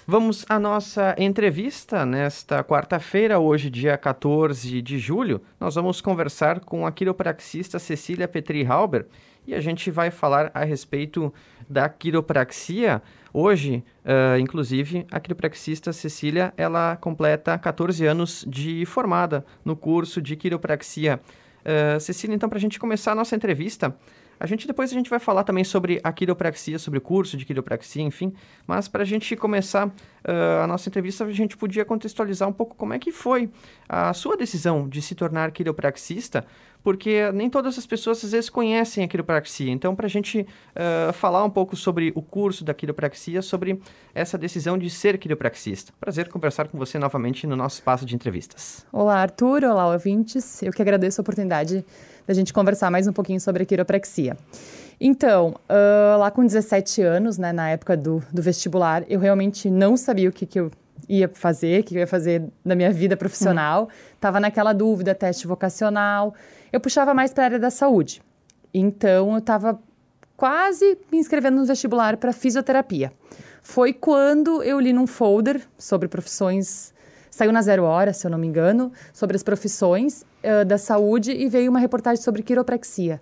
Vamos à nossa entrevista nesta quarta-feira, hoje, dia 14 de julho. Nós vamos conversar com a quiropraxista Cecília Petri-Halber e a gente vai falar a respeito da quiropraxia. Hoje, inclusive, a quiropraxista Cecília, ela completa 14 anos de formada no curso de quiropraxia. Cecília, então, para a gente começar a nossa entrevista, depois a gente vai falar também sobre a quiropraxia, sobre o curso de quiropraxia, enfim. Mas para a gente começar a nossa entrevista, a gente podia contextualizar um pouco como é que foi a sua decisão de se tornar quiropraxista, porque nem todas as pessoas às vezes conhecem a quiropraxia. Então, para a gente falar um pouco sobre o curso da quiropraxia, sobre essa decisão de ser quiropraxista. Prazer conversar com você novamente no nosso espaço de entrevistas. Olá, Arthur. Olá, ouvintes. Eu que agradeço a oportunidade da gente conversar mais um pouquinho sobre a quiropraxia. Então, lá com 17 anos, né, na época do vestibular, eu realmente não sabia o que eu ia fazer, o que eu ia fazer na minha vida profissional. Estava naquela dúvida, teste vocacional. Eu puxava mais para a área da saúde. Então, eu estava quase me inscrevendo no vestibular para fisioterapia. Foi quando eu li num folder sobre profissões, saiu na 0 Hora, se eu não me engano, sobre as profissões da saúde e veio uma reportagem sobre quiropraxia.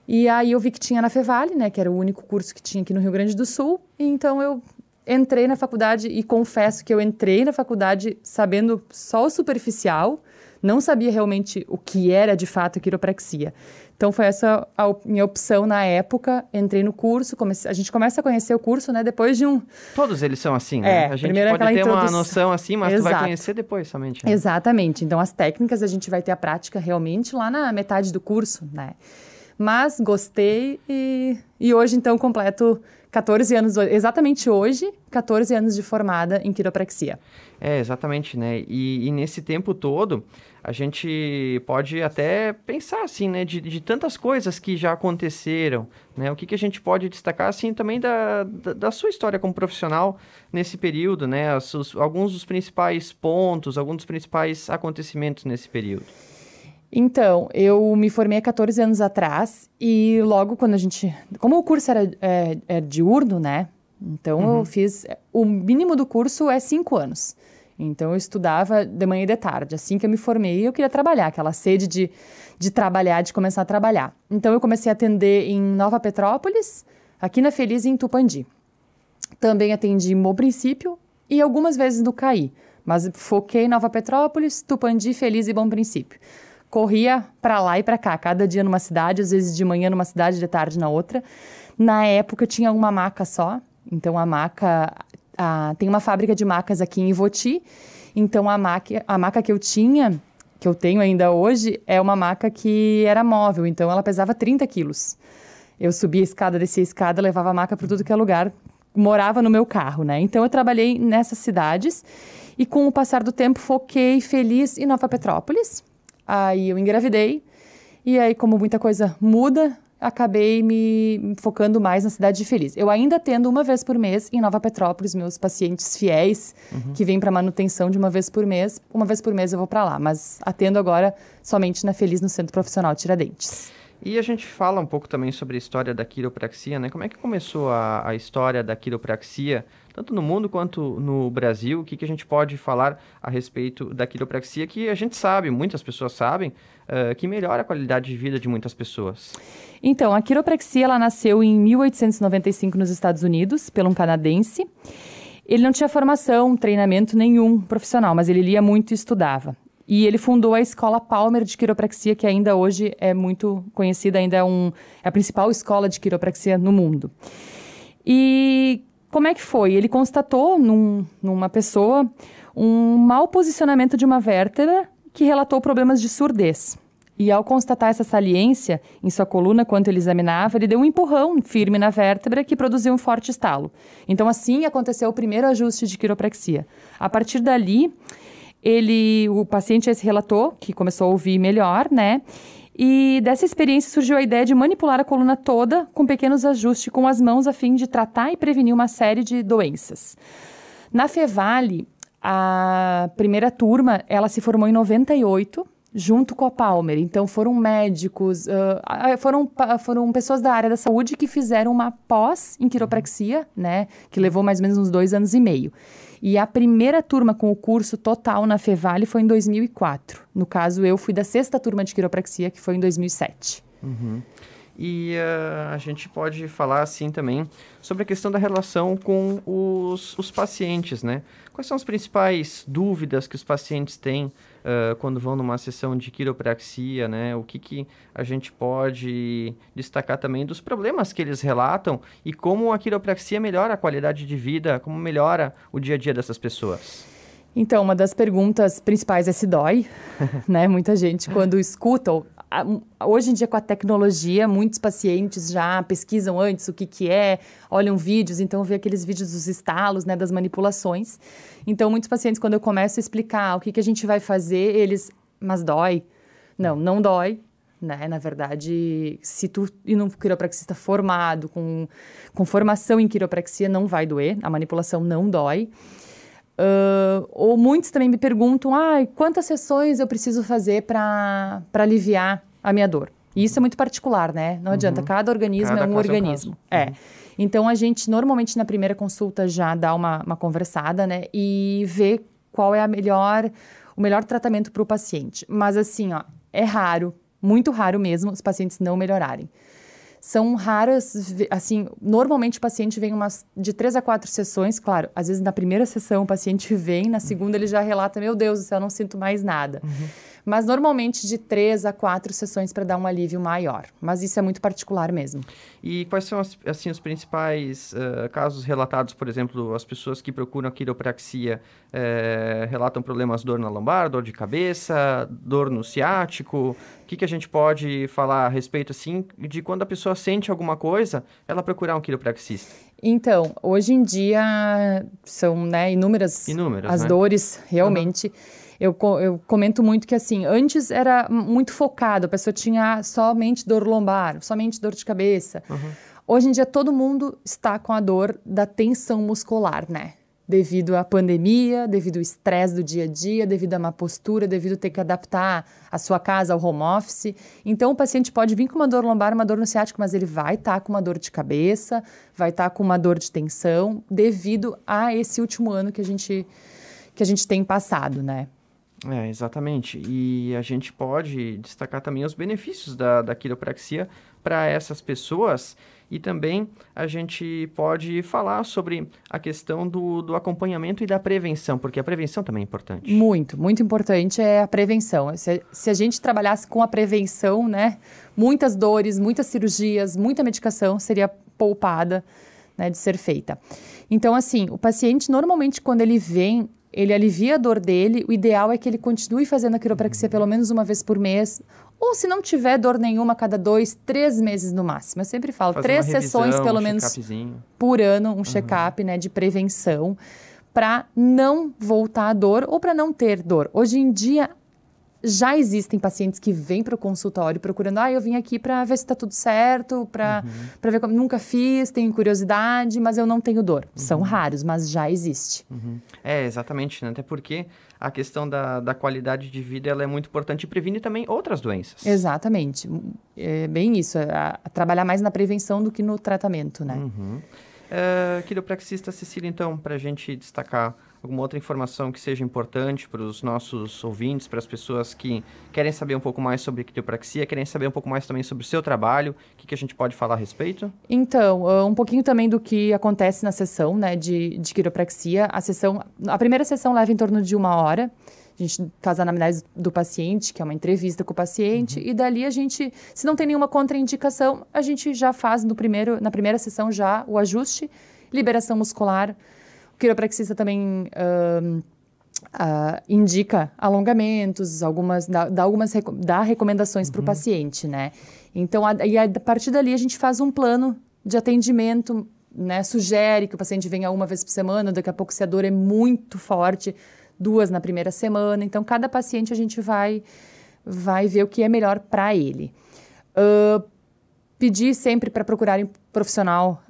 E aí eu vi que tinha na Fevale, né, que era o único curso que tinha aqui no Rio Grande do Sul. E então eu entrei na faculdade e confesso que eu entrei na faculdade sabendo só o superficial, não sabia realmente o que era de fato quiropraxia. Então foi essa a minha opção na época, entrei no curso, a gente começa a conhecer o curso, né, depois de um... Todos eles são assim, né? A gente pode ter uma noção assim, mas tu vai conhecer depois somente. Né? Exatamente. Então as técnicas a gente vai ter a prática realmente lá na metade do curso, né? Mas gostei e hoje então completo 14 anos, exatamente hoje, 14 anos de formada em quiropraxia. Exatamente, né? E nesse tempo todo, a gente pode até pensar, assim, né? De tantas coisas que já aconteceram, né? O que a gente pode destacar, assim, também da sua história como profissional nesse período, né? Alguns dos principais pontos, alguns dos principais acontecimentos nesse período. Então, eu me formei há 14 anos atrás e logo quando como o curso era diurno, né? Então, eu fiz... O mínimo do curso é 5 anos. Então, eu estudava de manhã e de tarde. Assim que eu me formei, eu queria trabalhar, aquela sede de trabalhar, de começar a trabalhar. Então, eu comecei a atender em Nova Petrópolis, aqui na Feliz e em Tupandi. Também atendi em Bom Princípio e algumas vezes no CAI. Mas foquei em Nova Petrópolis, Tupandi, Feliz e Bom Princípio. Corria para lá e para cá, cada dia numa cidade, às vezes de manhã numa cidade, de tarde na outra. Na época tinha uma maca só, então a maca... tem uma fábrica de macas aqui em Ivoti, então a maca que eu tinha, que eu tenho ainda hoje, é uma maca que era móvel, então ela pesava 30 quilos. Eu subia a escada, descia a escada, levava a maca para tudo que é lugar, morava no meu carro, né? Então eu trabalhei nessas cidades e com o passar do tempo foquei Feliz em Nova Petrópolis. Aí eu engravidei e aí, como muita coisa muda, acabei me focando mais na cidade de Feliz. Eu ainda atendo uma vez por mês em Nova Petrópolis, meus pacientes fiéis, que vêm para manutenção de uma vez por mês. Uma vez por mês eu vou para lá, mas atendo agora somente na Feliz, no Centro Profissional Tiradentes. E a gente fala um pouco também sobre a história da quiropraxia, né? Como é que começou a história da quiropraxia, tanto no mundo quanto no Brasil? O que a gente pode falar a respeito da quiropraxia, que a gente sabe, muitas pessoas sabem, que melhora a qualidade de vida de muitas pessoas? Então, a quiropraxia, ela nasceu em 1895 nos Estados Unidos, por um canadense. Ele não tinha formação, treinamento nenhum profissional, mas ele lia muito e estudava. E ele fundou a Escola Palmer de Quiropraxia, que ainda hoje é muito conhecida, ainda é a principal escola de quiropraxia no mundo. E como é que foi? Ele constatou numa pessoa um mau posicionamento de uma vértebra que relatou problemas de surdez. E ao constatar essa saliência em sua coluna, quando ele examinava, ele deu um empurrão firme na vértebra que produziu um forte estalo. Então, assim aconteceu o primeiro ajuste de quiropraxia. A partir dali, o paciente se relatou que começou a ouvir melhor, né? E dessa experiência surgiu a ideia de manipular a coluna toda com pequenos ajustes com as mãos a fim de tratar e prevenir uma série de doenças. Na Fevale, a primeira turma, ela se formou em 98 junto com a Palmer. Então, foram médicos, foram pessoas da área da saúde que fizeram uma pós em quiropraxia, né? Que levou mais ou menos uns 2 anos e meio. E a primeira turma com o curso total na Fevale foi em 2004. No caso, eu fui da 6ª turma de quiropraxia, que foi em 2007. E a gente pode falar, assim, também sobre a questão da relação com os pacientes, né? Quais são as principais dúvidas que os pacientes têm quando vão numa sessão de quiropraxia, né? O que a gente pode destacar também dos problemas que eles relatam e como a quiropraxia melhora a qualidade de vida, como melhora o dia a dia dessas pessoas? Então, uma das perguntas principais é se dói, né? Muita gente, quando escuta... Hoje em dia, com a tecnologia, muitos pacientes já pesquisam antes o que é, olham vídeos, então vê aqueles vídeos dos estalos, né, das manipulações. Então, muitos pacientes, quando eu começo a explicar o que a gente vai fazer, eles, mas dói? Não dói, né? Na verdade, se tu ir num quiropraxista formado, com formação em quiropraxia, não vai doer, a manipulação não dói. Ou muitos também me perguntam, quantas sessões eu preciso fazer para aliviar a minha dor? E isso é muito particular, né? Não adianta, cada organismo é um organismo. Então, a gente normalmente na primeira consulta já dá uma conversada, né? E vê qual é o melhor tratamento para o paciente. Mas assim, é raro, muito raro mesmo, os pacientes não melhorarem. São raras, assim, normalmente o paciente vem de 3 a 4 sessões, claro, às vezes na primeira sessão o paciente vem, na segunda ele já relata, meu Deus do céu, eu não sinto mais nada. Mas normalmente de 3 a 4 sessões para dar um alívio maior, mas isso é muito particular mesmo. E quais são, assim, os principais casos relatados, por exemplo, as pessoas que procuram a quiropraxia relatam problemas de dor na lombar, dor de cabeça, dor no ciático? O que a gente pode falar a respeito, assim, de quando a pessoa sente alguma coisa, ela procurar um quiropraxista? Então, hoje em dia são, né, inúmeras as dores, realmente. Eu comento muito que, assim, antes era muito focado, a pessoa tinha somente dor lombar, somente dor de cabeça. Hoje em dia, todo mundo está com a dor da tensão muscular, né? Devido à pandemia, devido ao estresse do dia a dia, devido à má postura, devido a ter que adaptar a sua casa ao home office. Então, o paciente pode vir com uma dor lombar, uma dor no ciático, mas ele vai estar com uma dor de cabeça, vai estar com uma dor de tensão, devido a esse último ano que a gente tem passado, né? Exatamente. E a gente pode destacar também os benefícios da quiropraxia para essas pessoas e também a gente pode falar sobre a questão do acompanhamento e da prevenção, porque a prevenção também é importante. Muito, muito importante é a prevenção. Se a gente trabalhasse com a prevenção, né, muitas dores, muitas cirurgias, muita medicação seria poupada, né, de ser feita. Então, assim, o paciente normalmente quando ele vem, ele alivia a dor dele, o ideal é que ele continue fazendo a quiropraxia pelo menos uma vez por mês, ou se não tiver dor nenhuma, a cada 2, 3 meses no máximo. Eu sempre falo, 3 sessões pelo menos por ano, um check-up, né, de prevenção, para não voltar a dor ou para não ter dor. Hoje em dia, já existem pacientes que vêm para o consultório procurando, eu vim aqui para ver se está tudo certo, para ver como nunca fiz, tenho curiosidade, mas eu não tenho dor. São raros, mas já existe. Exatamente, né? Até porque a questão da qualidade de vida ela é muito importante e previne também outras doenças. Exatamente. É bem isso, trabalhar mais na prevenção do que no tratamento, né? Quiropraxista Cecília, então, para a gente destacar alguma outra informação que seja importante para os nossos ouvintes, para as pessoas que querem saber um pouco mais sobre quiropraxia, querem saber um pouco mais também sobre o seu trabalho, o que a gente pode falar a respeito? Então, um pouquinho também do que acontece na sessão, né, de quiropraxia. A primeira sessão leva em torno de 1 hora. A gente faz a anamnese do paciente, que é uma entrevista com o paciente, e dali a gente, se não tem nenhuma contraindicação, a gente já faz na primeira sessão já o ajuste, liberação muscular. O quiropraxista também indica alongamentos, dá recomendações para o paciente, né? Então, a partir dali a gente faz um plano de atendimento, né? Sugere que o paciente venha 1 vez por semana, daqui a pouco se a dor é muito forte, 2 na primeira semana. Então, cada paciente a gente vai ver o que é melhor para ele. Pedir sempre para procurarem profissional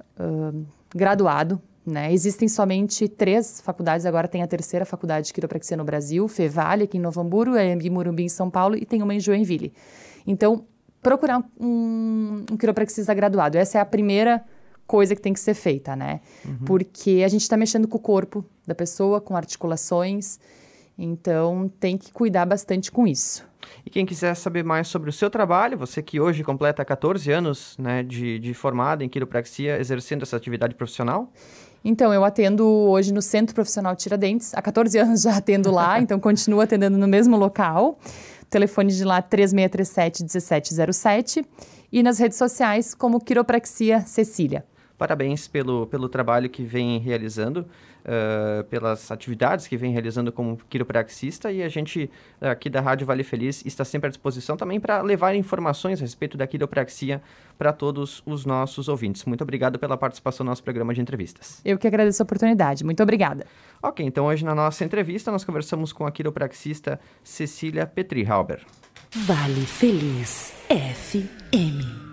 graduado, né? Existem somente 3 faculdades, agora tem a 3ª faculdade de quiropraxia no Brasil, Fevale, aqui em Novo Hamburgo, a EMB Morumbi, em São Paulo, e tem uma em Joinville. Então, procurar um quiropraxista graduado, essa é a primeira coisa que tem que ser feita, né? Porque a gente está mexendo com o corpo da pessoa, com articulações, então tem que cuidar bastante com isso. E quem quiser saber mais sobre o seu trabalho, você que hoje completa 14 anos, né, de formada em quiropraxia, exercendo essa atividade profissional? Então, eu atendo hoje no Centro Profissional Tiradentes. Há 14 anos já atendo lá, então continuo atendendo no mesmo local. O telefone de lá 3637-1707 e nas redes sociais como Quiropraxia Cecília. Parabéns pelo trabalho que vem realizando, pelas atividades que vem realizando como quiropraxista, e a gente aqui da Rádio Vale Feliz está sempre à disposição também para levar informações a respeito da quiropraxia para todos os nossos ouvintes. Muito obrigado pela participação no nosso programa de entrevistas. Eu que agradeço a oportunidade. Muito obrigada. Ok, então hoje na nossa entrevista nós conversamos com a quiropraxista Cecília Petri Halber. Vale Feliz FM.